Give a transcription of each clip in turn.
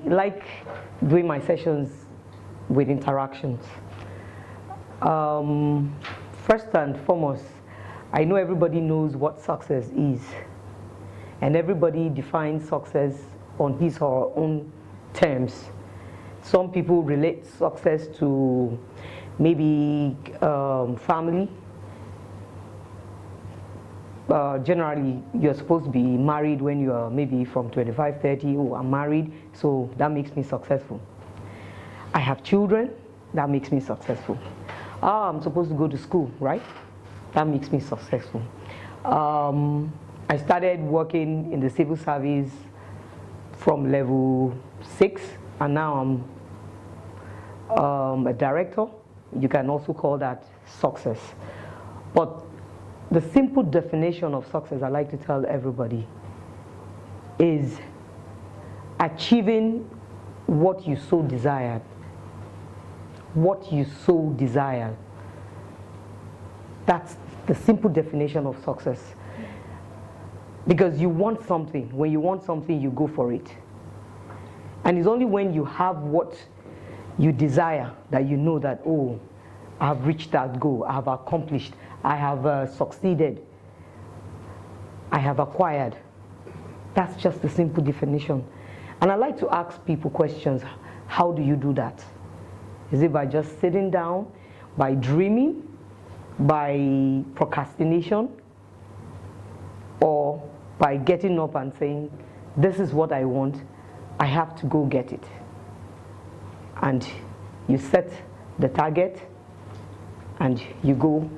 like doing my sessions with interactions. First and foremost, I know everybody knows what success is, and everybody defines success on his or her own terms. Some people relate success to maybe family. Generally, you're supposed to be married when you are maybe from 25, 30. Oh, I'm married, so that makes me successful. I have children, that makes me successful. I'm supposed to go to school, right? That makes me successful. I started working in the civil service from level 6, and now I'm a director. You can also call that success. But the simple definition of success I like to tell everybody is achieving what you so desired. What you so desire. That's the simple definition of success. Because you want something. When you want something, you go for it. And it's only when you have what you desire that you know that, oh, I have reached that goal, I have accomplished, I have succeeded, I have acquired. That's just the simple definition. And I like to ask people questions. How do you do that? Is it by just sitting down, by dreaming, by procrastination, or by getting up and saying, this is what I want, I have to go get it? And you set the target and you go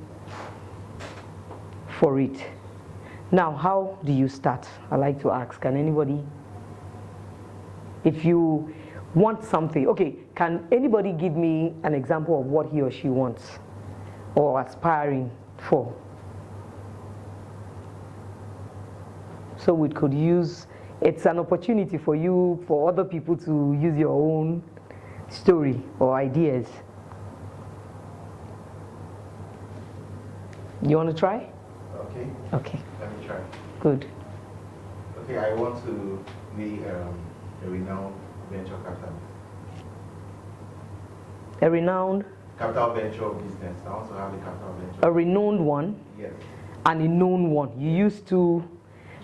for it. Now, how do you start? I like to ask, can anybody, if you want something, okay, can anybody give me an example of what he or she wants or aspiring for? So we could use, it's an opportunity for you, for other people to use your own story or ideas. You want to try? Okay. Okay. Let me try. Good. Okay, I want to be a renowned venture capitalist. A renowned? Capital venture business. I want to have a capital venture. A renowned one? Yes. And a known one. You use two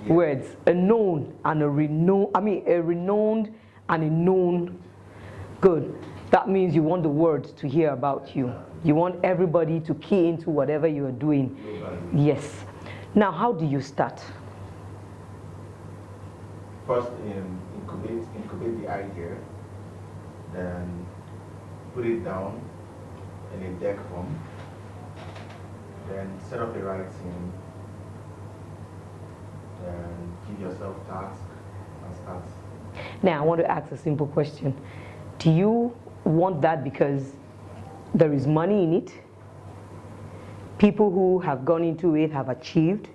words. A known and a renowned. I mean, a renowned and a known. Good. That means you want the world to hear about you. You want everybody to key into whatever you are doing. Yes. Now, how do you start? First, incubate the idea, then put it down in a deck form, then set up the right team, then give yourself tasks and start. Now, I want to ask a simple question. Do you want that because there is money in it? People who have gone into it have achieved,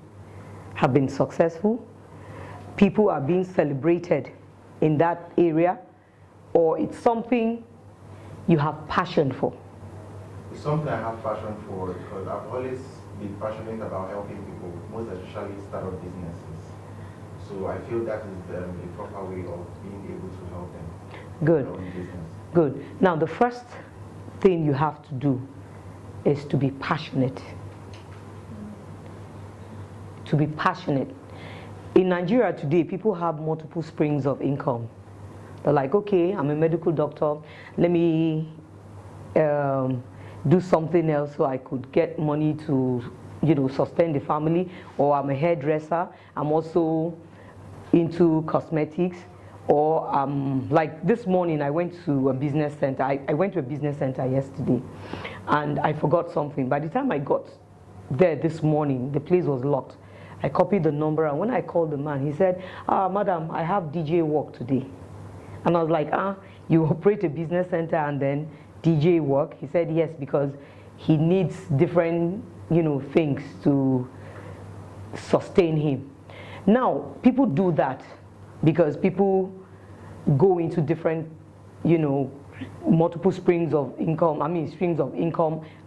have been successful. People are being celebrated in that area, or it's something you have passion for? It's something I have passion for because I've always been passionate about helping people, most especially startup businesses. So I feel that is a proper way of being able to help them. Good. In business. Good. Now, the first thing you have to do is to be passionate. To be passionate. In Nigeria today, people have multiple springs of income. They're like, okay, I'm a medical doctor. Let me do something else so I could get money to, sustain the family. Or I'm a hairdresser. I'm also into cosmetics. Or like this morning, I went to a business center. I went to a business center yesterday, and I forgot something. By the time I got there this morning, the place was locked. I copied the number, and when I called the man, he said, madam, I have DJ work today. And I was like, you operate a business center and then DJ work? He said, yes, because he needs different, things to sustain him. Now, people do that because people go into different, multiple strings of income,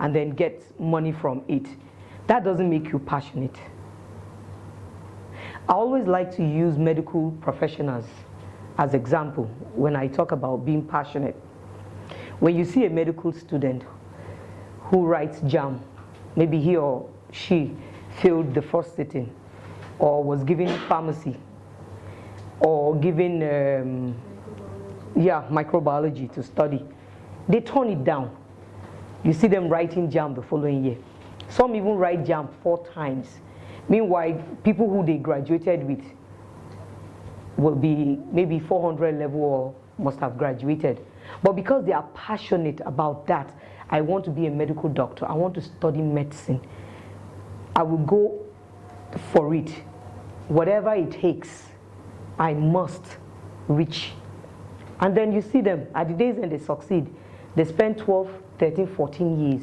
and then get money from it. That doesn't make you passionate. I always like to use medical professionals as example, when I talk about being passionate, when you see a medical student who writes JAM, maybe he or she failed the first sitting, or was given pharmacy, or given microbiology to study, they turn it down. You see them writing JAM the following year. Some even write JAM 4 times. Meanwhile, people who they graduated with will be maybe 400 level or must have graduated. But because they are passionate about that, I want to be a medical doctor, I want to study medicine, I will go for it. Whatever it takes, I must reach. And then you see them, at the days when they succeed, they spend 12, 13, 14 years.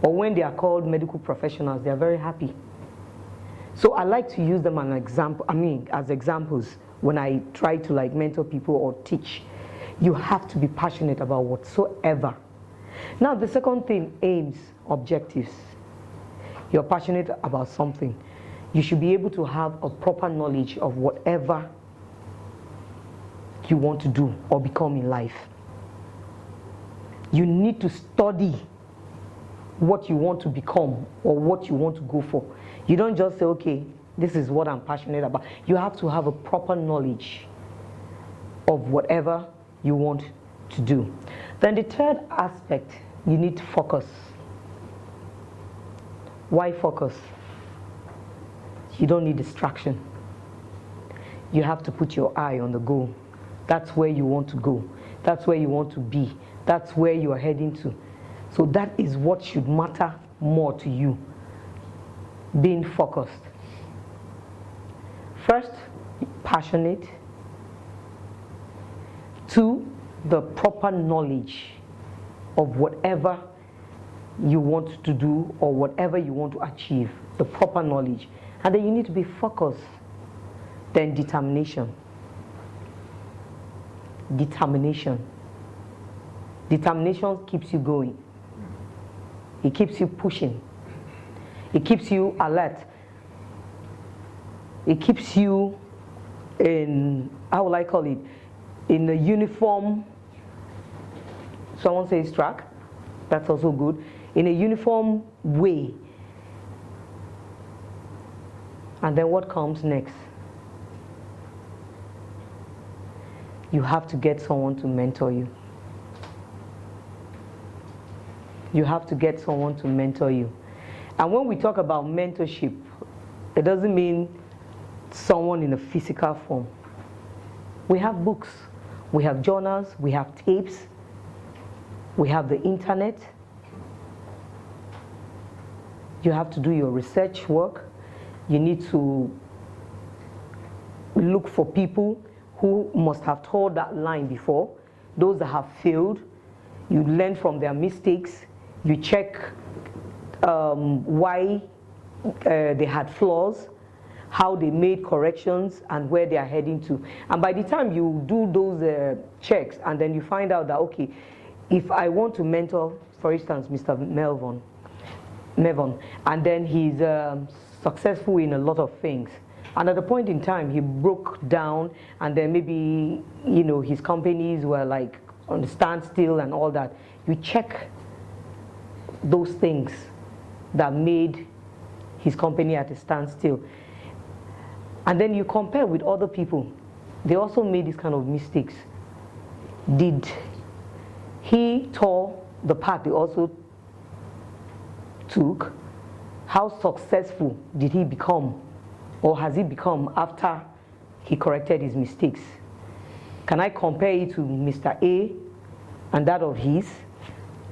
Or when they are called medical professionals, they are very happy. So I like to use them as examples when I try to mentor people or teach. You have to be passionate about whatsoever. Now the second thing, aims, objectives. You're passionate about something. You should be able to have a proper knowledge of whatever you want to do or become in life. You need to study what you want to become or what you want to go for. You don't just say, okay, this is what I'm passionate about. You have to have a proper knowledge of whatever you want to do. Then the third aspect, you need to focus. Why focus? You don't need distraction. You have to put your eye on the goal. That's where you want to go. That's where you want to be. That's where you are heading to. So that is what should matter more to you. Being focused. First, passionate. 2, the proper knowledge of whatever you want to do or whatever you want to achieve. The proper knowledge. And then you need to be focused. Then determination. Determination. Determination keeps you going. It keeps you pushing. It keeps you alert. It keeps you in, how will I call it, in a uniform, someone says track, that's also good, in a uniform way. And then what comes next? You have to get someone to mentor you. You have to get someone to mentor you. And when we talk about mentorship, it doesn't mean someone in a physical form. We have books, we have journals, we have tapes, we have the internet. You have to do your research work. You need to look for people who must have told that line before, those that have failed. You learn from their mistakes. You check why they had flaws, how they made corrections, and where they are heading to. And by the time you do those checks, and then you find out that, okay, if I want to mentor, for instance, Mr. Mevon, and then he's successful in a lot of things, and at a point in time he broke down, and then maybe his companies were like on the standstill and all that. You check those things that made his company at a standstill, and then you compare with other people. They also made these kind of mistakes. Did he tore the path they also took? How successful did he become, or has he become after he corrected his mistakes? Can I compare it to Mr. A and that of his?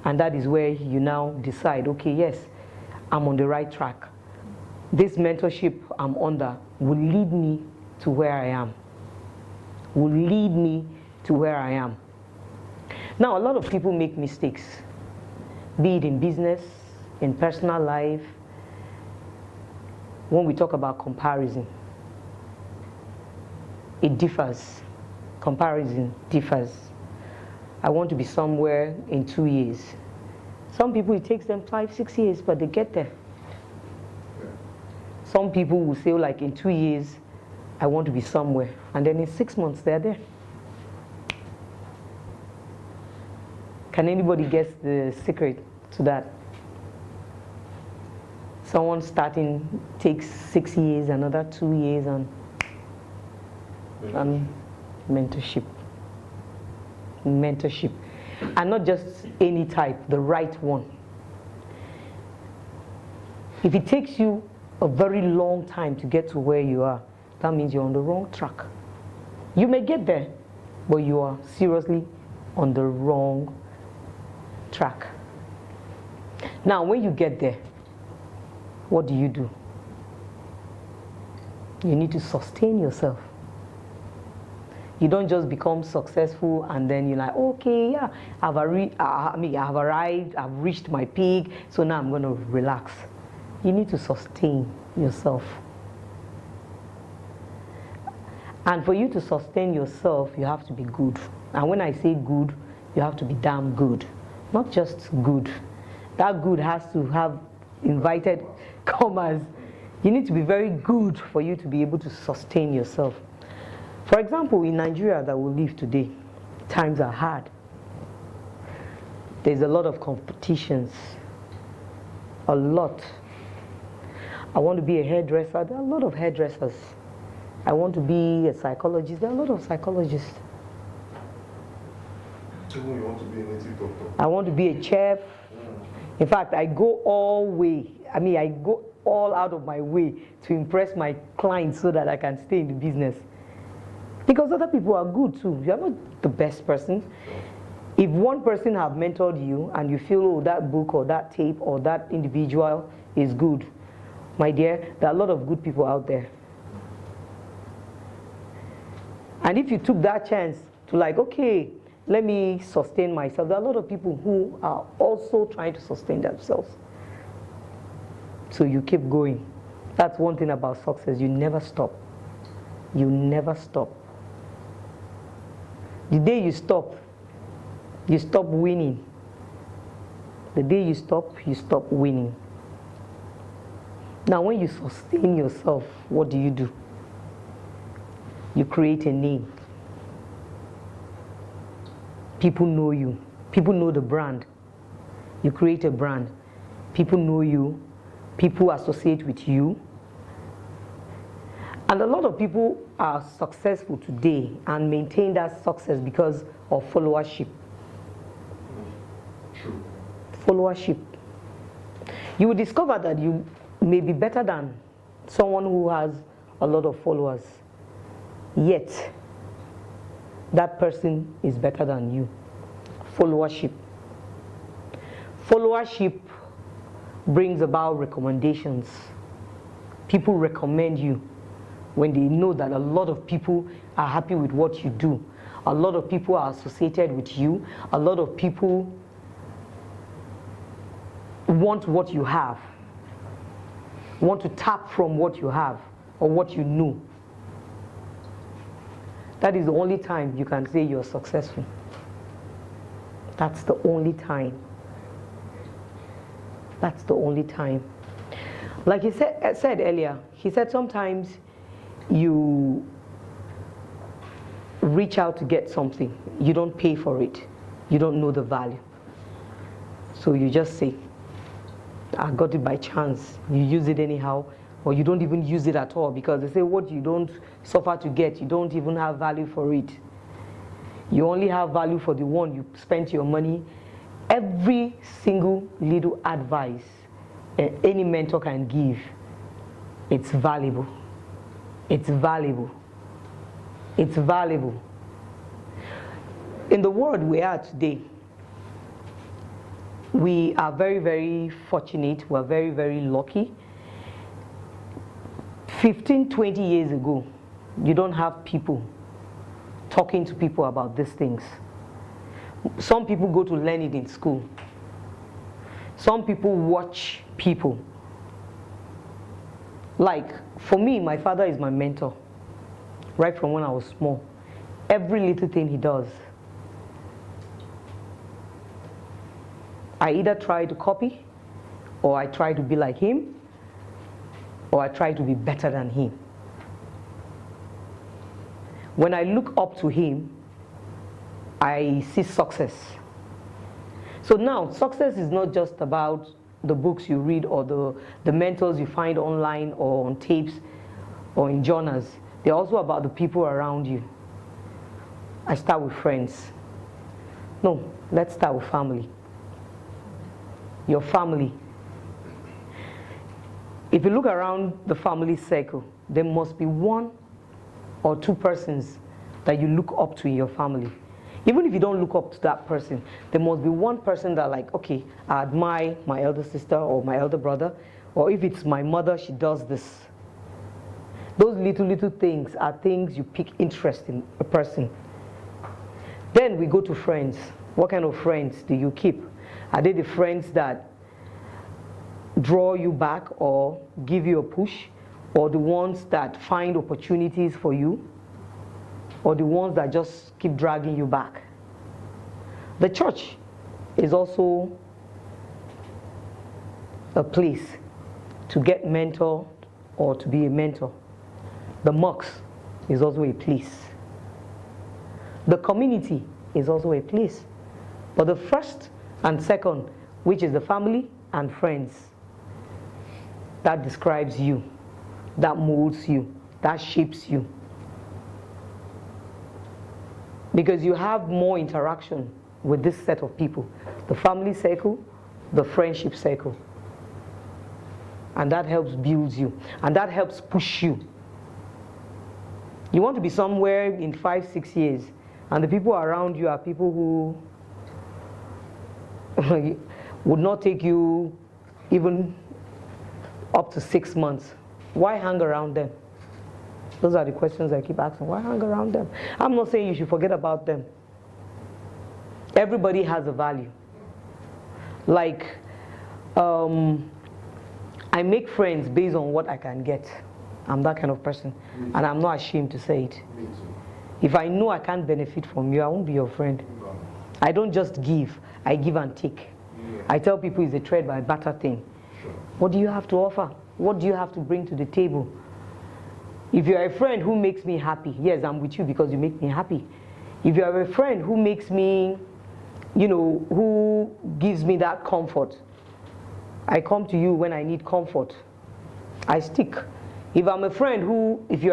And that is where you now decide, okay, yes, I'm on the right track. This mentorship I'm under will lead me to where I am. Will lead me to where I am. Now, a lot of people make mistakes, be it in business, in personal life. When we talk about comparison, it differs. Comparison differs. I want to be somewhere in 2 years. Some people, it takes them 5, 6 years, but they get there. Some people will say, like, in 2 years, I want to be somewhere. And then in 6 months, they're there. Can anybody guess the secret to that? Someone starting takes 6 years, another 2 years, and mentorship. Mentorship. And not just any type, the right one. If it takes you a very long time to get to where you are, that means you're on the wrong track. You may get there, but you are seriously on the wrong track. Now, when you get there, what do? You need to sustain yourself. You don't just become successful and then you're like, okay, yeah, I've arrived, I've reached my peak, so now I'm going to relax. You need to sustain yourself. And for you to sustain yourself, you have to be good. And when I say good, you have to be damn good. Not just good. That good has to have invited commas. You need to be very good for you to be able to sustain yourself. For example, in Nigeria that we live today, times are hard. There's a lot of competitions. A lot. I want to be a hairdresser. There are a lot of hairdressers. I want to be a psychologist. There are a lot of psychologists. You want to be a native doctor? I want to be a chef. In fact, I go all out of my way to impress my clients so that I can stay in the business. Because other people are good too. You are not the best person. If one person have mentored you and you feel, oh, that book or that tape or that individual is good, my dear, there are a lot of good people out there. And if you took that chance to like, okay, let me sustain myself, there are a lot of people who are also trying to sustain themselves. So you keep going. That's one thing about success. You never stop. You never stop. The day you stop winning. The day you stop winning. Now when you sustain yourself, what do? You create a name. People know you. People know the brand. You create a brand. People know you. People associate with you. And a lot of people are successful today and maintain that success because of followership. True. Followership. You will discover that you may be better than someone who has a lot of followers. Yet, that person is better than you. Followership. Followership brings about recommendations. People recommend you when they know that a lot of people are happy with what you do. A lot of people are associated with you. A lot of people want what you have, want to tap from what you have or what you know. That is the only time you can say you're successful. That's the only time. That's the only time. Like he said earlier, he said sometimes you reach out to get something, you don't pay for it, you don't know the value. So you just say, I got it by chance. You use it anyhow, or you don't even use it at all because they say what you don't suffer to get, you don't even have value for it. You only have value for the one you spent your money. Every single little advice any mentor can give, it's valuable. It's valuable. It's valuable. In the world we are today, we are very, very fortunate. We're very, very lucky. 15, 20 years ago, you don't have people talking to people about these things. Some people go to learn it in school. Some people watch people. Like, for me, my father is my mentor. Right from when I was small. Every little thing he does, I either try to copy, or I try to be like him, or I try to be better than him. When I look up to him, I see success. So now, success is not just about the books you read or the mentors you find online or on tapes or in journals. They're also about the people around you. I start with friends. No, let's start with family. Your family. If you look around the family circle, there must be one or two persons that you look up to in your family. Even if you don't look up to that person, there must be one person that, like, okay, I admire my elder sister or my elder brother, or if it's my mother, she does this. Those little things are things you pick interest in a person. Then we go to friends. What kind of friends do you keep? Are they the friends that draw you back or give you a push, or the ones that find opportunities for you, or the ones that just keep dragging you back? The church is also a place to get mentored or to be a mentor. The mosque is also a place. The community is also a place. But the first and second, which is the family and friends, that describes you, that molds you, that shapes you. Because you have more interaction with this set of people, the family circle, the friendship circle. And that helps build you, and that helps push you. You want to be somewhere in 5-6 years, and the people around you are people who would not take you even up to 6 months. Why hang around them? Those are the questions I keep asking. Why hang around them? I'm not saying you should forget about them. Everybody has a value. Like, I make friends based on what I can get. I'm that kind of person, and I'm not ashamed to say it. If I know I can't benefit from you, I won't be your friend. I don't just give, I give and take. I tell people it's a trade by barter thing. What do you have to offer? What do you have to bring to the table? If you're a friend who makes me happy, yes, I'm with you because you make me happy. If you're a friend who makes me, who gives me that comfort, I come to you when I need comfort. I stick. If you're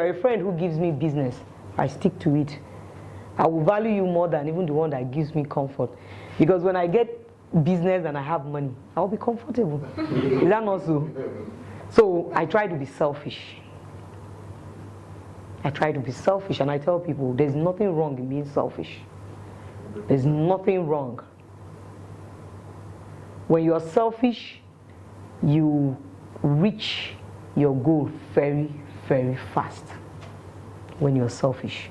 a friend who gives me business, I stick to it. I will value you more than even the one that gives me comfort. Because when I get business and I have money, I'll be comfortable. Is that not so? So I try to be selfish. I try to be selfish, and I tell people there's nothing wrong in being selfish. There's nothing wrong. When you're selfish, you reach your goal very, very fast. When you're selfish.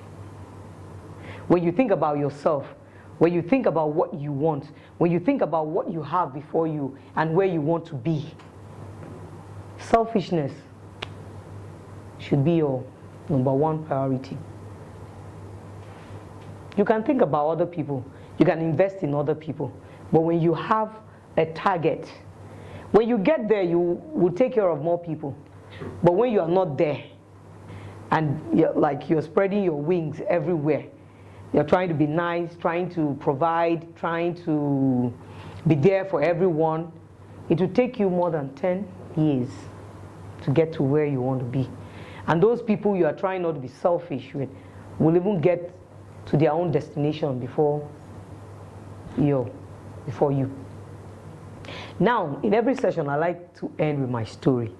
When you think about yourself, when you think about what you want, when you think about what you have before you and where you want to be, selfishness should be your number one priority. You can think about other people, you can invest in other people, but when you have a target, when you get there, you will take care of more people. But when you are not there, and you're spreading your wings everywhere, you're trying to be nice, trying to provide, trying to be there for everyone, it will take you more than 10 years to get to where you want to be. And those people you are trying not to be selfish with will even get to their own destination before you. Now, in every session, I like to end with my story,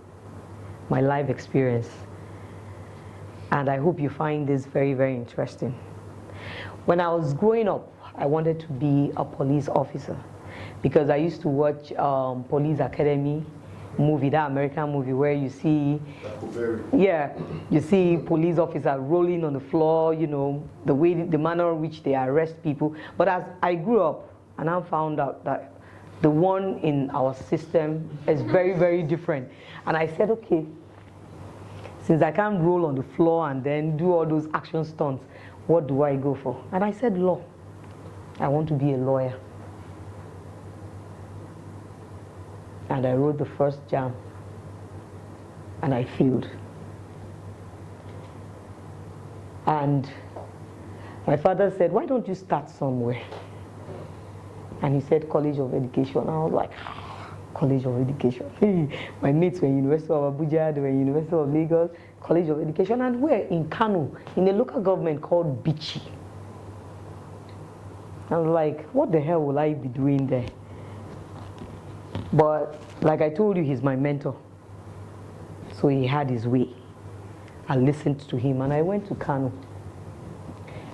my life experience. And I hope you find this very, very interesting. When I was growing up, I wanted to be a police officer because I used to watch Police Academy movie, that American movie where you see, you see police officers rolling on the floor, the manner in which they arrest people. But as I grew up, and I found out that the one in our system is very, very different. And I said, okay, since I can't roll on the floor and then do all those action stunts, what do I go for? And I said law. I want to be a lawyer. And I wrote the first JAM, and I failed. And My father said, why don't you start somewhere? And he said, College of Education. I was like, College of Education. My mates were in University of Abuja, they were in University of Lagos, College of Education, and we're in Kano, in a local government called Bichi. I was like, what the hell will I be doing there? But like I told you, he's my mentor. So he had his way. I listened to him and I went to Kano.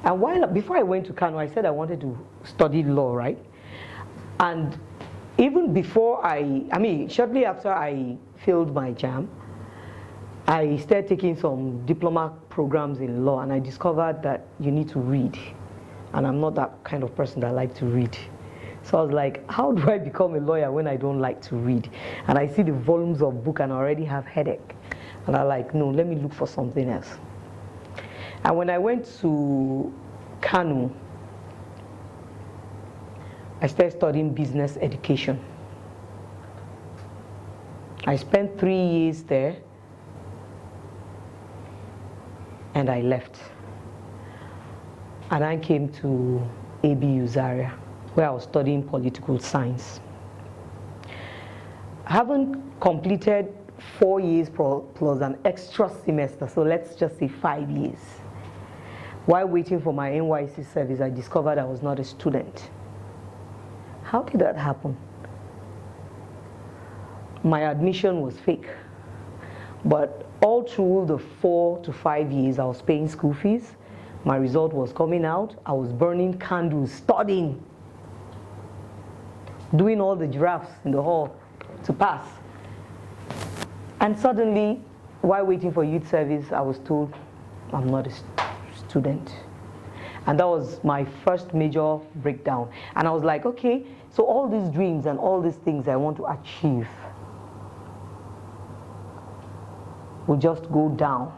And before I went to Kano, I said I wanted to study law, right? And even before shortly after I failed my JAM, I started taking some diploma programs in law, and I discovered that you need to read. And I'm not that kind of person that like to read. So I was like, how do I become a lawyer when I don't like to read? And I see the volumes of book and I already have headache. And I'm like, no, let me look for something else. And when I went to Kano, I started studying business education. I spent 3 years there and I left. And I came to ABU Zaria, where I was studying political science. I haven't completed 4 years plus an extra semester, so let's just say 5 years. While waiting for my NYC service, I discovered I was not a student. How did that happen? My admission was fake, but all through the 4 to 5 years I was paying school fees. My result was coming out. I was burning candles, studying, doing all the drafts in the hall to pass. And suddenly, while waiting for youth service, I was told I'm not a student. And that was my first major breakdown. And I was like, okay, so all these dreams and all these things I want to achieve will just go down.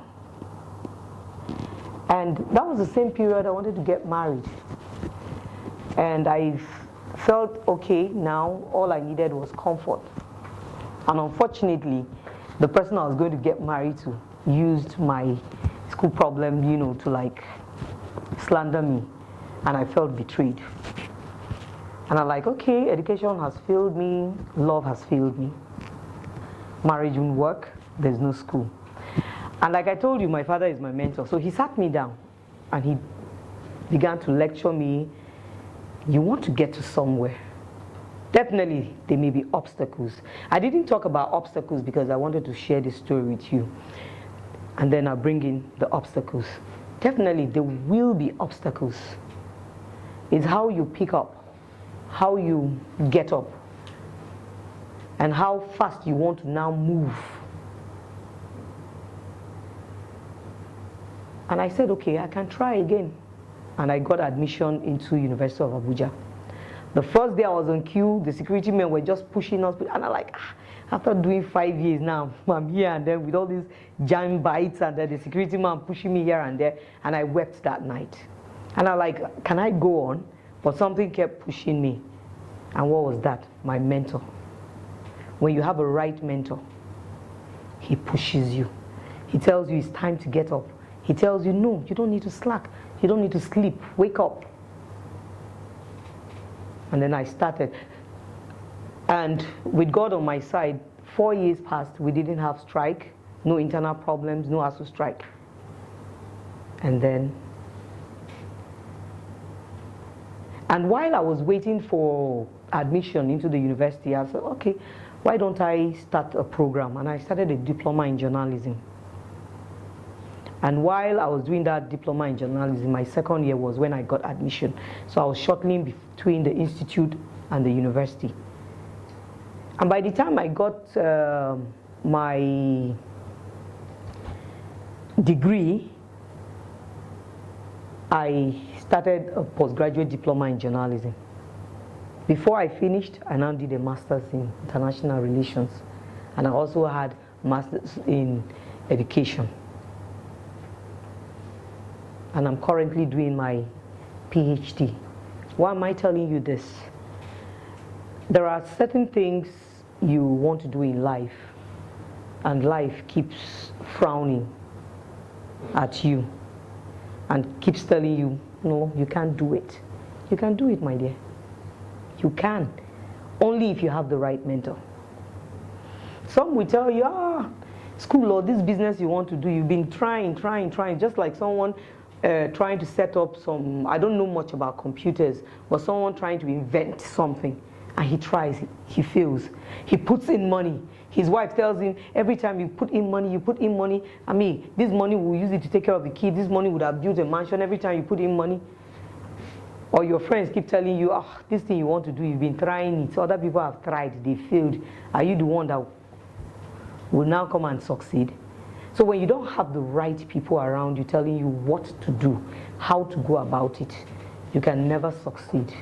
And that was the same period I wanted to get married. And I felt, okay, now all I needed was comfort. And unfortunately, the person I was going to get married to used my school problem, to like slander me. And I felt betrayed. And I'm like, okay, education has failed me, love has failed me. Marriage won't work, there's no school. And like I told you, my father is my mentor. So he sat me down and he began to lecture me. You want to get to somewhere. Definitely, there may be obstacles. I didn't talk about obstacles because I wanted to share this story with you. And then I'll bring in the obstacles. Definitely, there will be obstacles. It's how you pick up, how you get up, and how fast you want to now move. And I said, okay, I can try again. And I got admission into University of Abuja. The first day I was on queue, the security men were just pushing us. And I'm like, after doing 5 years now, I'm here and there with all these jam bites and then the security man pushing me here and there. And I wept that night. And I'm like, can I go on? But something kept pushing me. And what was that? My mentor. When you have a right mentor, he pushes you. He tells you it's time to get up. He tells you, no, you don't need to slack. You don't need to sleep. Wake up. And then I started. And with God on my side, 4 years passed. We didn't have strike. No internal problems. No ASU strike. And while I was waiting for admission into the university, I said, okay, why don't I start a program? And I started a diploma in journalism. And while I was doing that diploma in journalism, my second year was when I got admission. So I was shuttling between the institute and the university. And by the time I got my degree, I started a postgraduate diploma in journalism. Before I finished, I now did a master's in international relations. And I also had a master's in education. And I'm currently doing my PhD. Why am I telling you this? There are certain things you want to do in life, and life keeps frowning at you and keeps telling you, no, you can't do it. You can do it, my dear. You can. Only if you have the right mentor. Some will tell you, school or this business you want to do, you've been trying, just like someone trying to set up some, I don't know much about computers, but someone trying to invent something, and he tries, he fails. He puts in money. His wife tells him, every time you put in money, I mean, this money will use it to take care of the kid, this money would have built a mansion every time you put in money. Or your friends keep telling you, this thing you want to do, you've been trying it, other people have tried, they failed. Are you the one that will now come and succeed? So when you don't have the right people around you telling you what to do, how to go about it, you can never succeed.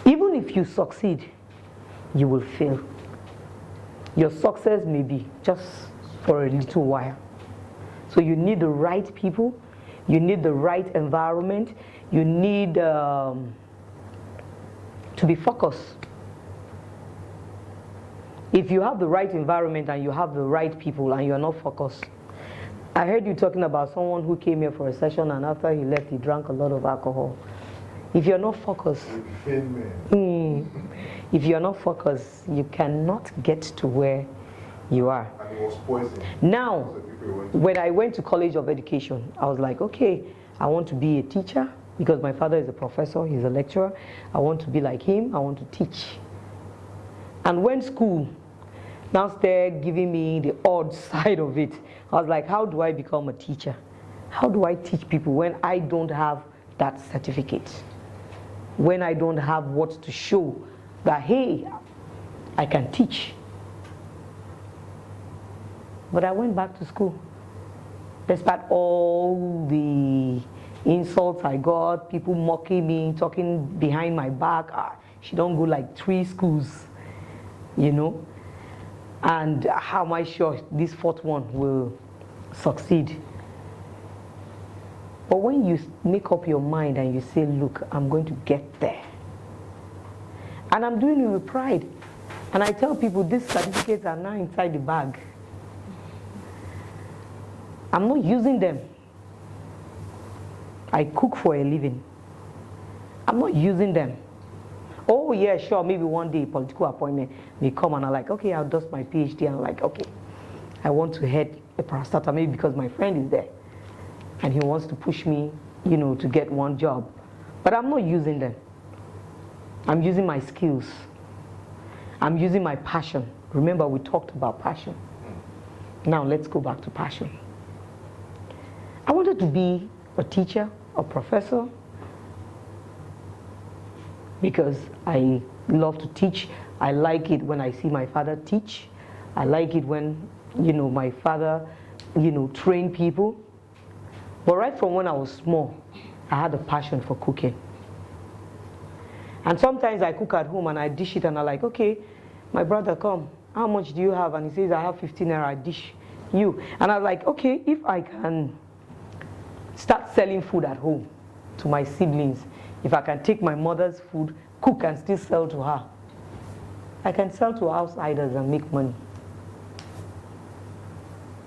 Even if you succeed, you will fail. Your success may be just for a little while. So you need the right people, you need the right environment, you need to be focused. If you have the right environment and you have the right people and you're not focused. I heard you talking about someone who came here for a session and after he left, he drank a lot of alcohol. If you're not focused, if you're not focused, you cannot get to where you are. And it was poison. Now, when I went to College of Education, I was like, okay, I want to be a teacher because my father is a professor, he's a lecturer. I want to be like him, I want to teach. And when school now started giving me the odd side of it, I was like, how do I become a teacher? How do I teach people when I don't have that certificate? When I don't have what to show that, hey, I can teach. But I went back to school. Despite all the insults I got, people mocking me, talking behind my back, she don't go like 3 schools, you know? And how am I sure this 4th one will succeed? But when you make up your mind and you say, look, I'm going to get there. And I'm doing it with pride. And I tell people these certificates are now inside the bag. I'm not using them. I cook for a living. I'm not using them. Oh yeah, sure, maybe one day political appointment may come and I'm like, okay, I'll dust my PhD and I'm like, okay, I want to head a parastatal maybe because my friend is there. And he wants to push me, you know, to get one job. But I'm not using them. I'm using my skills. I'm using my passion. Remember, we talked about passion. Now let's go back to passion. I wanted to be a teacher, a professor, because I love to teach. I like it when I see my father teach. I like it when, you know, my father, you know, train people. But right from when I was small, I had a passion for cooking. And sometimes I cook at home and I dish it and I'm like, okay, my brother, come, how much do you have? And he says, I have 15 naira, I dish you. And I was like, okay, if I can start selling food at home to my siblings, if I can take my mother's food, cook and still sell to her, I can sell to outsiders and make money.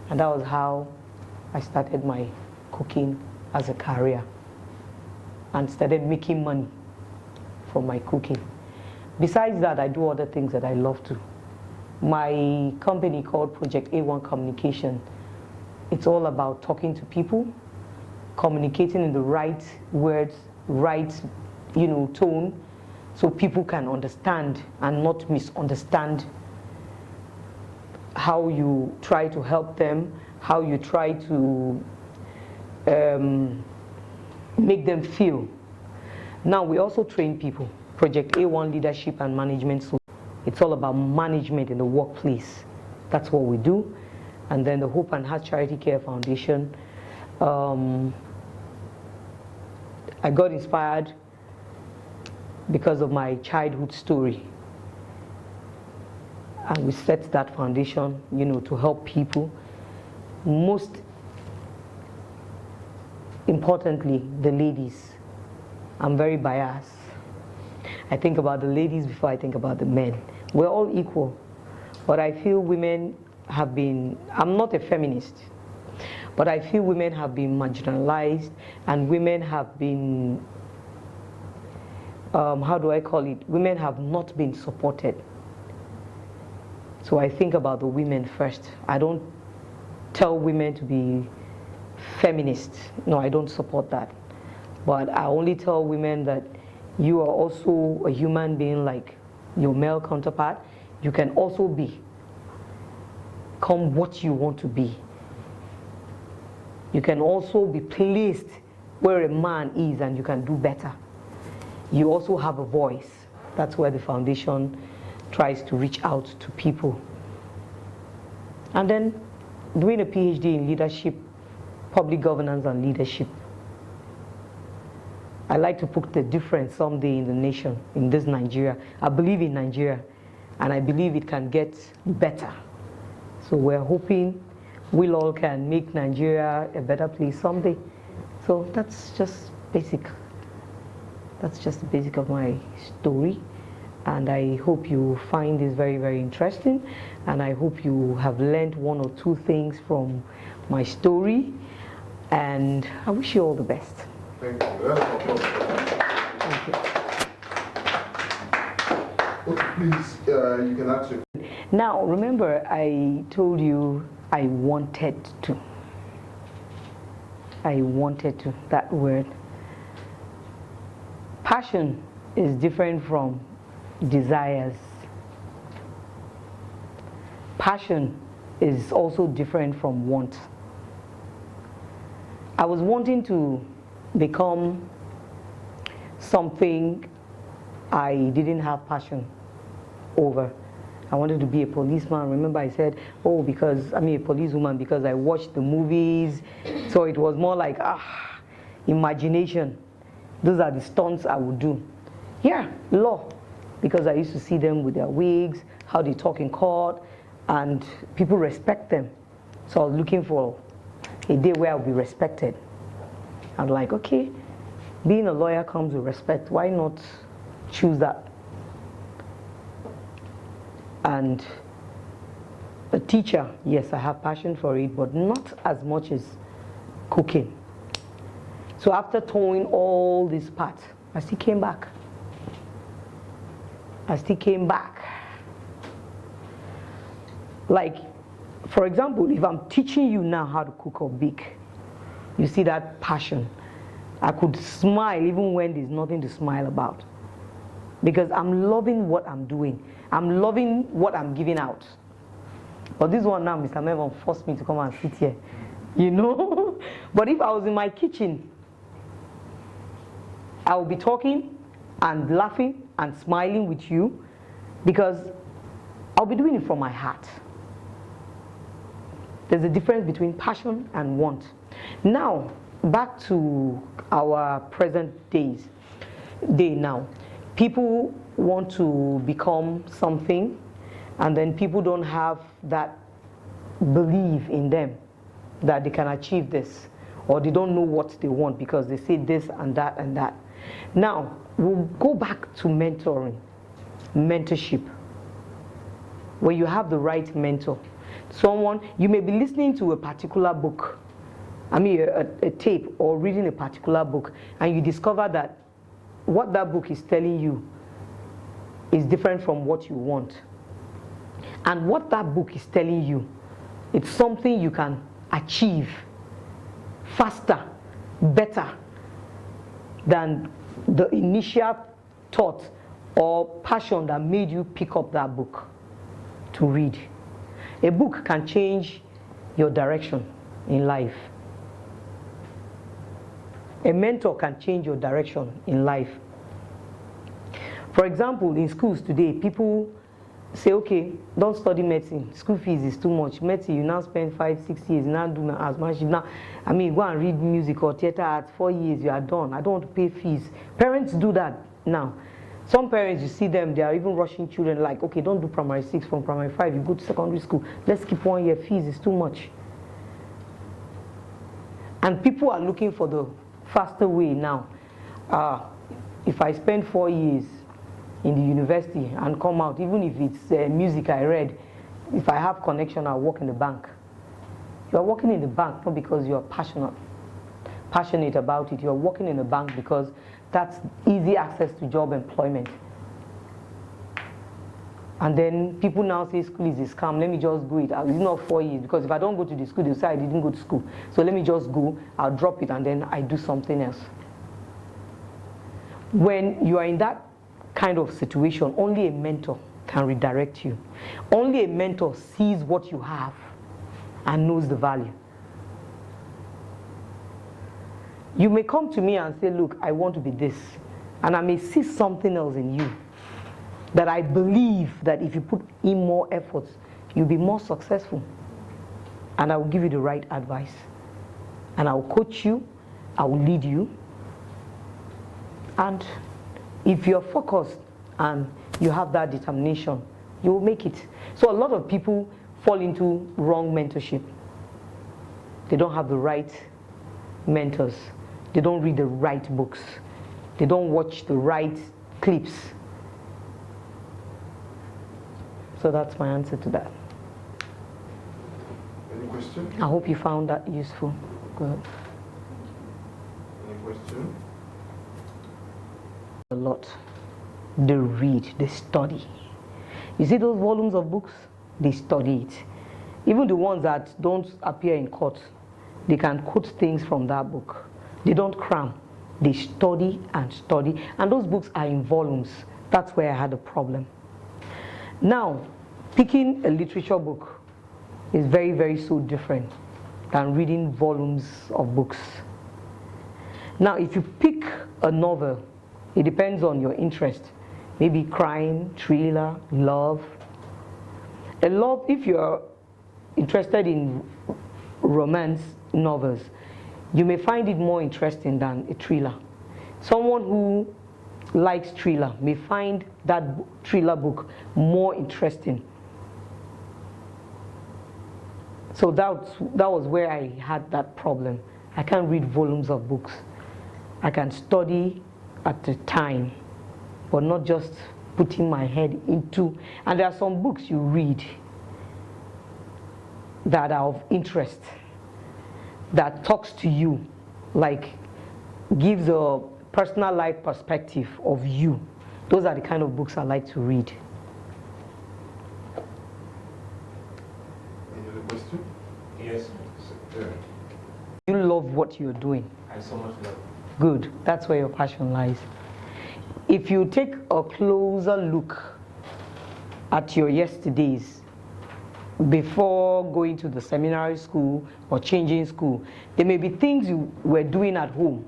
And that was how I started my cooking as a career and started making money from my cooking. Besides that, I do other things that I love to. My company called Project A1 Communication, it's all about talking to people, communicating in the right words, right, you know, tone, so people can understand and not misunderstand how you try to help them, how you try to make them feel. Now we also train people. Project A1 Leadership and Management. So it's all about management in the workplace. That's what we do. And then the Hope and Heart Charity Care Foundation. I got inspired because of my childhood story. And we set that foundation, you know, to help people. Most importantly, the ladies. I'm very biased. I think about the ladies before I think about the men. We're all equal. But I feel women have been, I'm not a feminist, But I feel women have been marginalized, and women have been, how do I call it? Women have not been supported. So I think about the women first. I don't tell women to be feminist. No, I don't support that. But I only tell women that you are also a human being like your male counterpart. You can also become what you want to be. You can also be placed where a man is and you can do better. You also have a voice. That's where the foundation tries to reach out to people. And then doing a PhD in leadership, public governance and leadership. I like to put the difference someday in the nation, in this Nigeria. I believe in Nigeria, and I believe it can get better. So we're hoping we all can make Nigeria a better place someday. So that's just basic. That's just the basic of my story. And I hope you find this very, very interesting. And I hope you have learned one or two things from my story. And I wish you all the best. Thank you. Thank you. Okay, please, you can ask your. Now, remember, I told you I wanted to. I wanted to, that word. Passion is different from desires. Passion is also different from want. I was wanting to become something I didn't have passion over. I wanted to be a policeman. Remember I said, oh, because I'm a policewoman because I watched the movies. So it was more like, imagination. Those are the stunts I would do. Yeah, law, because I used to see them with their wigs, how they talk in court, and people respect them. So I was looking for a day where I'll be respected. I'm like, okay, being a lawyer comes with respect. Why not choose that? And a teacher, yes, I have passion for it, but not as much as cooking. So after towing all these parts, I still came back. Like, for example, if I'm teaching you now how to cook or bake, you see that passion. I could smile even when there's nothing to smile about. Because I'm loving what I'm doing. I'm loving what I'm giving out. But this one now, Mr. Mevon forced me to come and sit here. You know? But if I was in my kitchen, I would be talking and laughing and smiling with you because I'll be doing it from my heart. There's a difference between passion and want. Now, back to our present day now. People want to become something, and then people don't have that belief in them that they can achieve this, or they don't know what they want because they say this and that and that. Now, we'll go back to mentorship. Where you have the right mentor. Someone, you may be listening to a particular book, a tape, or reading a particular book, and you discover that what that book is telling you is different from what you want. And what that book is telling you, it's something you can achieve faster, better than the initial thought or passion that made you pick up that book to read. A book can change your direction in life. A mentor can change your direction in life. For example, in schools today, people say, okay, don't study medicine. School fees is too much. Medicine, you now spend 5-6 years, now do as much. Now, go and read music or theater arts, 4 years, you are done. I don't want to pay fees. Parents do that now. Some parents, you see them, they are even rushing children like, okay, don't do primary 6 from primary 5, you go to secondary school. Let's keep 1 year, fees is too much. And people are looking for the faster way now. If I spend 4 years in the university and come out, even if it's music I read, if I have connection, I'll work in the bank. You are working in the bank not because you are passionate about it. You are working in a bank because that's easy access to job employment. And then people now say school is a scam. Let me just go it. It's not 4 years, because if I don't go to the school, they'll say I didn't go to school. So let me just go, I'll drop it, and then I do something else. When you are in that kind of situation, only a mentor can redirect you. Only a mentor sees what you have and knows the value. You may come to me and say, look, I want to be this. And I may see something else in you that I believe that if you put in more efforts, you'll be more successful. And I will give you the right advice. And I will coach you, I will lead you. And if you're focused and you have that determination, you will make it. So a lot of people fall into wrong mentorship. They don't have the right mentors. They don't read the right books. They don't watch the right clips. So that's my answer to that. Any question? I hope you found that useful. Good. Any question? A lot. They read, they study. You see those volumes of books? They study it. Even the ones that don't appear in court, they can quote things from that book. They don't cram. They study and study. And those books are in volumes. That's where I had a problem. Now, picking a literature book is very, very so different than reading volumes of books. Now, if you pick a novel, it depends on your interest. Maybe crime, thriller, love. If you're interested in romance novels, you may find it more interesting than a thriller. Someone who likes thriller may find that thriller book more interesting. So that was where I had that problem. I can't read volumes of books. I can study at a time, but not just putting my head into. And there are some books you read that are of interest, that talks to you, like gives a personal life perspective of you. Those are the kind of books I like to read. Any other question? Yes, Yeah. You love what you're doing. I so much love. Good. That's where your passion lies. If you take a closer look at your yesterdays before going to the seminary school or changing school, there may be things you were doing at home.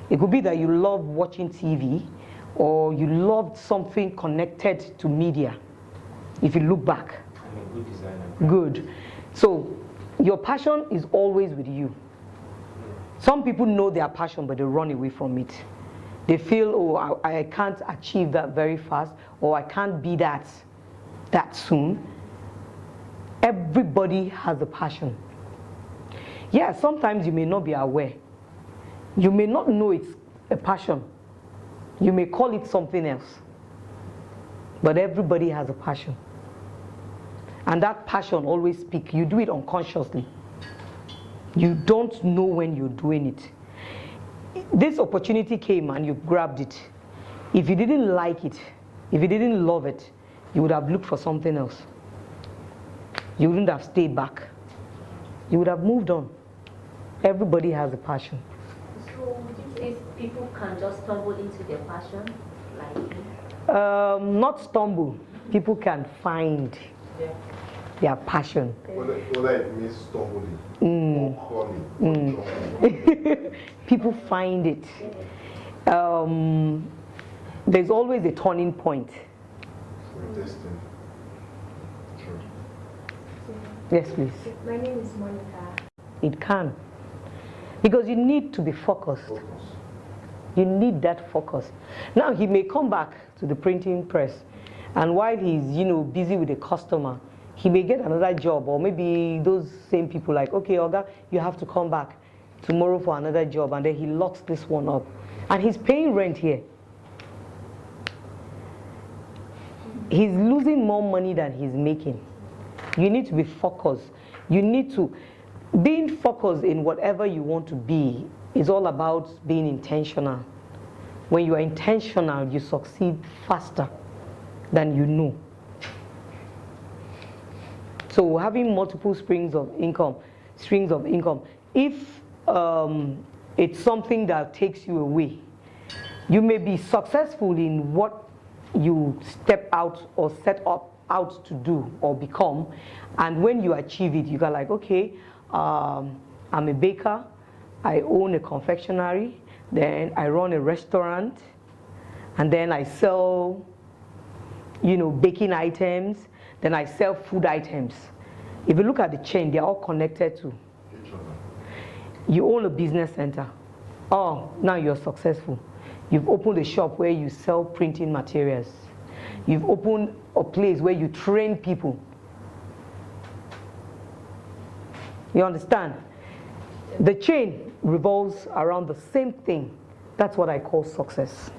It could be that you love watching TV, or you loved something connected to media. If you look back. I'm a good designer. Good. So your passion is always with you. Some people know their passion, but they run away from it. They feel, oh, I can't achieve that very fast, or I can't be that soon. Everybody has a passion. Yeah, sometimes you may not be aware. You may not know it's a passion. You may call it something else. But everybody has a passion. And that passion always speaks. You do it unconsciously. You don't know when you're doing it. This opportunity came and you grabbed it. If you didn't like it, if you didn't love it, you would have looked for something else. You wouldn't have stayed back. You would have moved on. Everybody has a passion. So would you say people can just stumble into their passion? Not stumble. People can find their passion. Whether it means stumbling or crawling. People find it. There's always a turning point. So destiny. Sure. Yes, please. My name is Monica. It can. Because you need to be focused. Focus. You need that focus. Now he may come back to the printing press, and while he's busy with a customer, he may get another job, or maybe those same people like, okay, Oga, you have to come back tomorrow for another job, and then he locks this one up, and he's paying rent here. He's losing more money than he's making. You need to be focused. You need to, being focused in whatever you want to be is all about being intentional. When you are intentional, you succeed faster than you know. So having multiple streams of income, if it's something that takes you away, you may be successful in what you step out or set up out to do or become, and when you achieve it, you go like, okay, I'm a baker, I own a confectionery, then I run a restaurant, and then I sell, baking items, then I sell food items. If you look at the chain, they're all connected to Each other. you own a business center. Oh, now you're successful. You've opened a shop where you sell printing materials. You've opened a place where you train people. You understand? The chain revolves around the same thing. That's what I call success.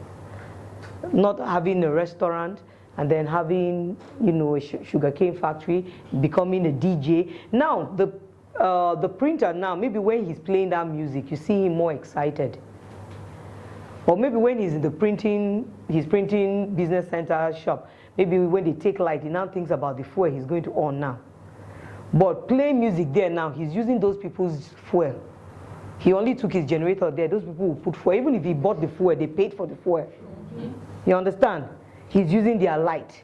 Not having a restaurant and then having, a sugarcane factory, becoming a DJ. Now, the printer now, maybe when he's playing that music, you see him more excited. Or maybe when he's in the printing business center shop, maybe when they take light, he now thinks about the fuel he's going to earn now. But playing music there now, he's using those people's fuel. He only took his generator there. Those people will put fuel. Even if he bought the fuel, they paid for the fuel. You understand? He's using their light.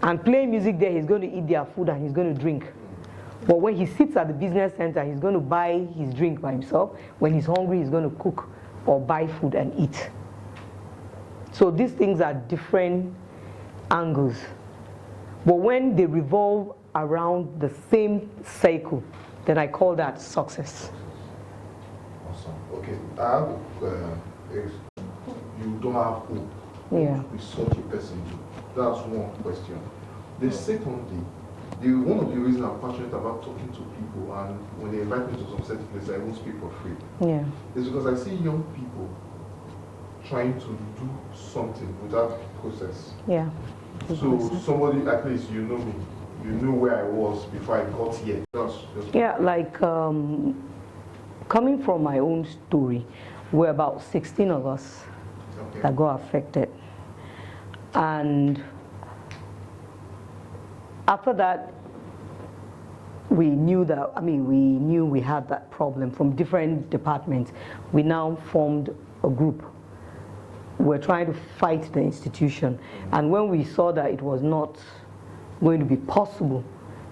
And playing music there, he's going to eat their food and he's going to drink. But when he sits at the business center, he's going to buy his drink by himself. When he's hungry, he's going to cook or buy food and eat. So these things are different angles. But when they revolve around the same cycle, then I call that success. Awesome. Okay, I have if you don't have hope, Yeah. with such a person. That's one question. The secondly, one of the reasons I'm passionate about talking to people, and when they invite me to some certain places, I won't speak for free, Yeah. is because I see young people trying to do something without process. Yeah. So somebody, at least you know me, you know where I was before I got here. Just Yeah, like coming from my own story, we're about 16 of us okay. that got affected. And after that, we knew we had that problem from different departments. We now formed a group. We're trying to fight the institution. And when we saw that it was not going to be possible,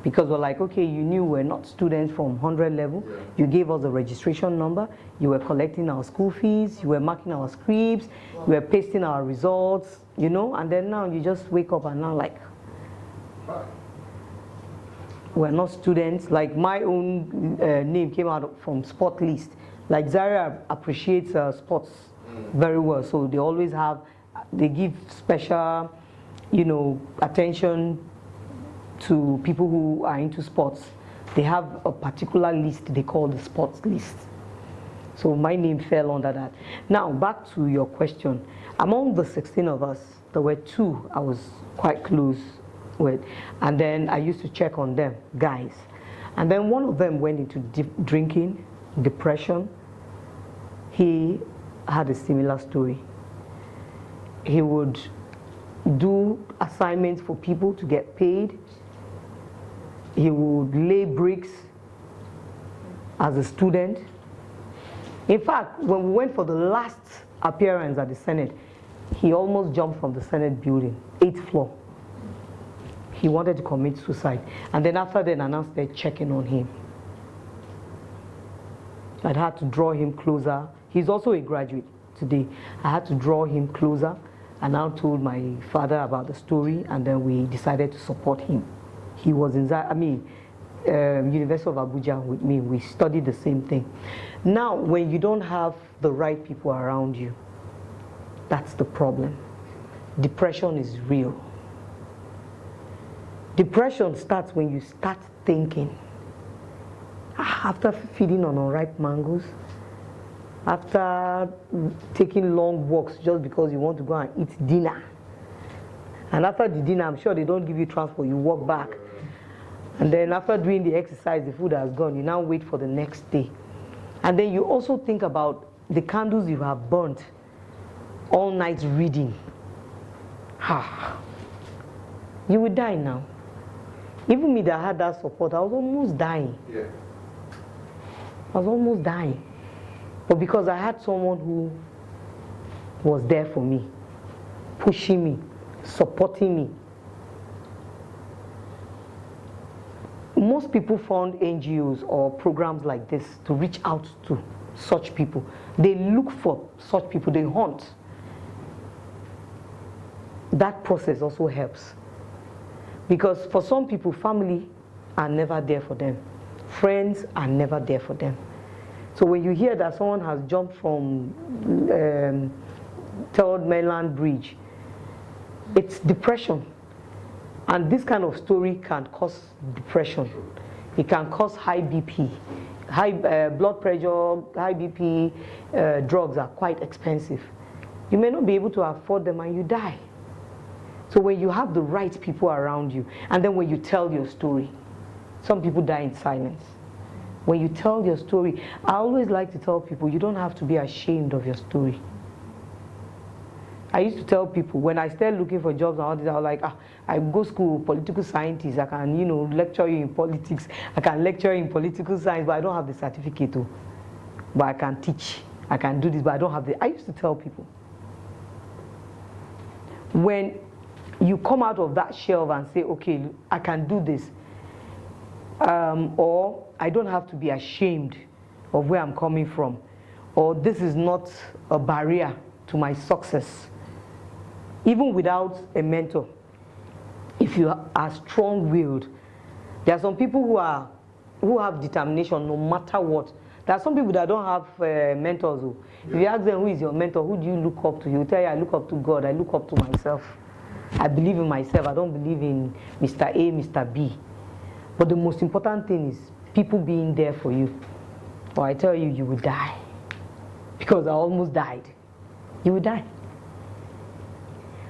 because we're like, okay, you knew we're not students from 100 level. Yeah. You gave us a registration number. You were collecting our school fees. You were marking our scripts. You were pasting our results, and then now you just wake up and now like, Right. we're not students. Like my own name came out from sport list. Like Zaria appreciates sports very well, so they give special, attention to people who are into sports. They have a particular list they call the sports list. So my name fell under that. Now back to your question. Among the 16 of us, there were 2 I was quite close with, and then I used to check on them, guys. And then one of them went into drinking, depression. He had a similar story. He would do assignments for people to get paid. He would lay bricks as a student. In fact, when we went for the last appearance at the Senate, he almost jumped from the Senate building, 8th floor. He wanted to commit suicide. And then after they announced they're checking on him. I had to draw him closer. He's also a graduate today. I had to draw him closer. I now told my father about the story, and then we decided to support him. He was in University of Abuja with me. We studied the same thing. Now, when you don't have the right people around you, that's the problem. Depression is real. Depression starts when you start thinking. After feeding on unripe mangoes, after taking long walks just because you want to go and eat dinner. And after the dinner, I'm sure they don't give you transport, you walk back. And then after doing the exercise, the food has gone. You now wait for the next day. And then you also think about the candles you have burnt all night reading. You will die now. Even me that had that support, I was almost dying. Yeah. I was almost dying. But because I had someone who was there for me, pushing me, supporting me. Most people found NGOs or programs like this to reach out to such people. They look for such people, they hunt. That process also helps. Because for some people, family are never there for them. Friends are never there for them. So when you hear that someone has jumped from Third Mainland Bridge, it's depression. And this kind of story can cause depression. It can cause high BP. High blood pressure, high BP drugs are quite expensive. You may not be able to afford them and you die. So when you have the right people around you, and then when you tell your story, some people die in silence. When you tell your story, I always like to tell people, you don't have to be ashamed of your story. I used to tell people, when I started looking for jobs and all this, I was like, I go school, political scientist, I can, lecture you in politics, I can lecture in political science, but I don't have the certificate too. But I can teach, I can do this, but I don't have the, I used to tell people, when you come out of that shelf and say, okay, I can do this, or I don't have to be ashamed of where I'm coming from, or this is not a barrier to my success. Even without a mentor, if you are strong-willed, there are some people who have determination no matter what. There are some people that don't have mentors. Who, if you ask them who is your mentor, who do you look up to? He will tell you, I look up to God, I look up to myself. I believe in myself, I don't believe in Mr. A, Mr. B. But the most important thing is people being there for you. Or I tell you, you will die. Because I almost died. You will die.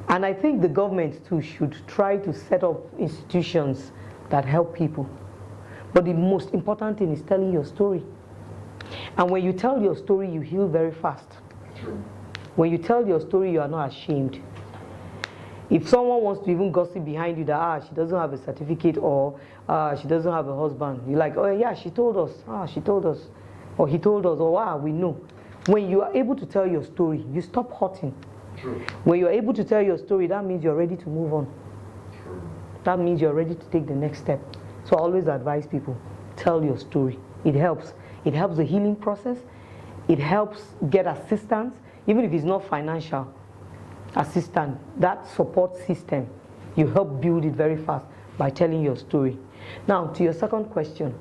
And I think the government too should try to set up institutions that help people. But the most important thing is telling your story. And when you tell your story, you heal very fast. True. When you tell your story, you are not ashamed. If someone wants to even gossip behind you that she doesn't have a certificate or she doesn't have a husband, you're like, oh yeah, she told us, she told us, or he told us, or we know. When you are able to tell your story, you stop hurting. True. When you're able to tell your story, that means you're ready to move on. True. That means you're ready to take the next step. So I always advise people, tell your story. It helps. It helps the healing process. It helps get assistance, even if it's not financial assistance. That support system, you help build it very fast by telling your story. Now, to your second question,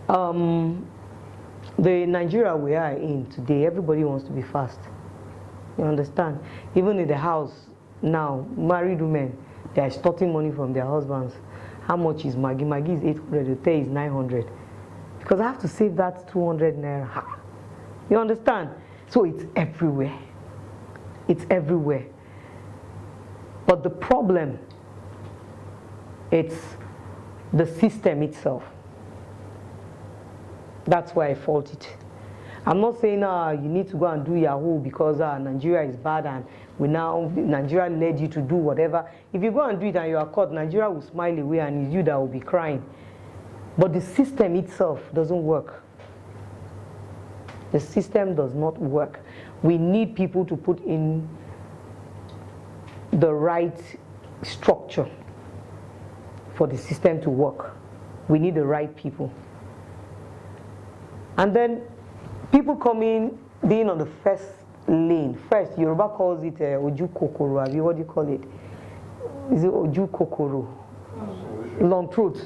the Nigeria we are in today, everybody wants to be fast. You understand? Even in the house now, married women, they are extorting money from their husbands. How much is Maggi? Maggi is 800, the pay is 900. Because I have to save that 200 naira. You understand? So it's everywhere. It's everywhere. But the problem, it's the system itself. That's why I fault it. I'm not saying you need to go and do Yahoo because Nigeria is bad and Nigeria led you to do whatever. If you go and do it and you are caught, Nigeria will smile away and it's you that will be crying. But the system itself doesn't work. The system does not work. We need people to put in the right structure for the system to work. We need the right people. And then people coming, being on the first lane. First, Yoruba calls it Oju Kokoro. What do you call it? Is it Oju Kokoro? Long throat.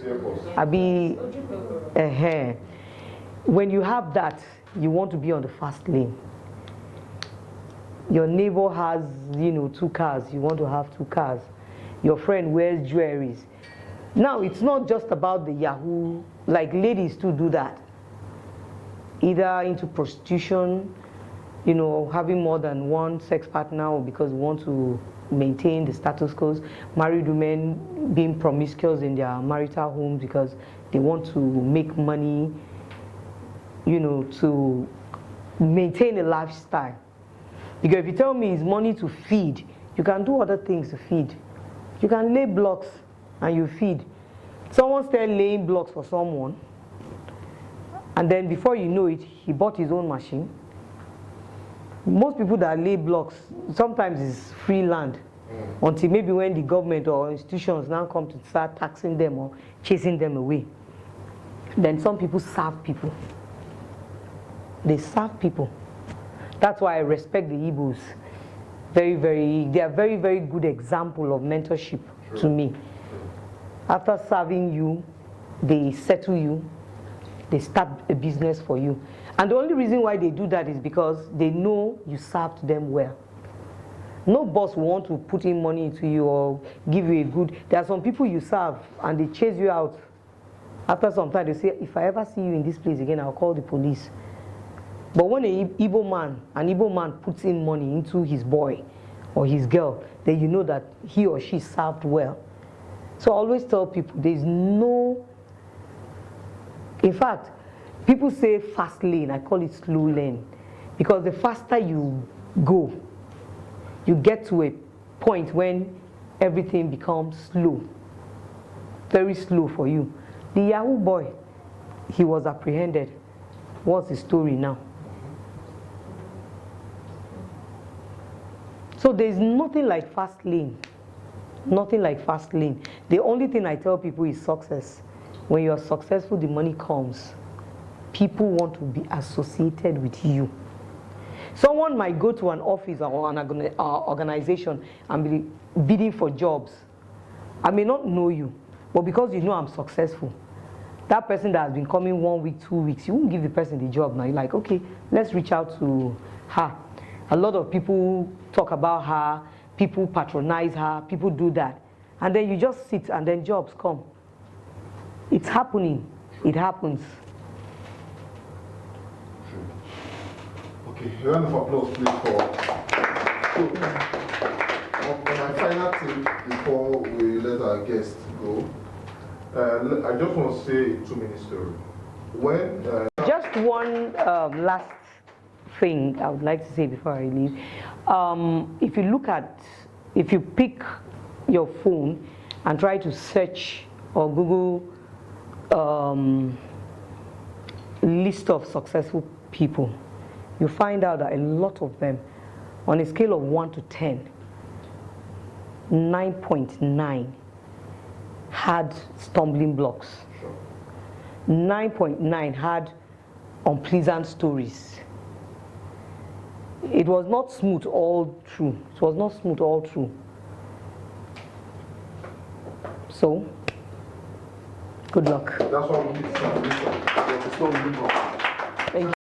When you have that, you want to be on the fast lane. Your neighbor has, 2 cars. You want to have 2 cars. Your friend wears jewelries. Now, it's not just about the Yahoo. Like ladies too do that. Either into prostitution, having more than one sex partner, or because we want to maintain the status quo. Married women being promiscuous in their marital homes because they want to make money, to maintain a lifestyle. Because if you tell me it's money to feed, you can do other things to feed. You can lay blocks and you feed. Someone started laying blocks for someone, and then before you know it, he bought his own machine. Most people that lay blocks, sometimes it's free land, until maybe when the government or institutions now come to start taxing them or chasing them away. Then some people serve people. They serve people. That's why I respect the Igbos. They are very, very good example of mentorship to me. After serving you, they settle you, they start a business for you. And the only reason why they do that is because they know you served them well. No boss will want to put in money into you or give you a good. There are some people you serve and they chase you out. After some time, they say, if I ever see you in this place again, I'll call the police. But when an Igbo man puts in money into his boy or his girl, then you know that he or she served well. So I always tell people, there's no, in fact, people say fast lane, I call it slow lane. Because the faster you go, you get to a point when everything becomes slow. Very slow for you. The Yahoo boy, he was apprehended. What's the story now? So there's nothing like fast lane. Nothing like fast lane. The only thing I tell people is success. When you're successful, the money comes. People want to be associated with you. Someone might go to an office or an organization and be bidding for jobs. I may not know you, but because you know I'm successful, that person that has been coming 1 week, 2 weeks, you won't give the person the job now. You're like, okay, let's reach out to her. A lot of people talk about her, people patronize her, people do that. And then you just sit and then jobs come. It's happening. It happens. Okay, a round of applause, please, for. So, on my final tip before we let our guests go, I just want to say a 2-minute story. When just one last thing I would like to say before I leave. If you pick your phone and try to search or Google list of successful people, you find out that a lot of them, on a scale of 1 to 10, 9.9 had stumbling blocks. 9.9 had unpleasant stories. It was not smooth all through. It was not smooth all through. So, good luck. that's why we need to start. It's not really wrong. Thank you.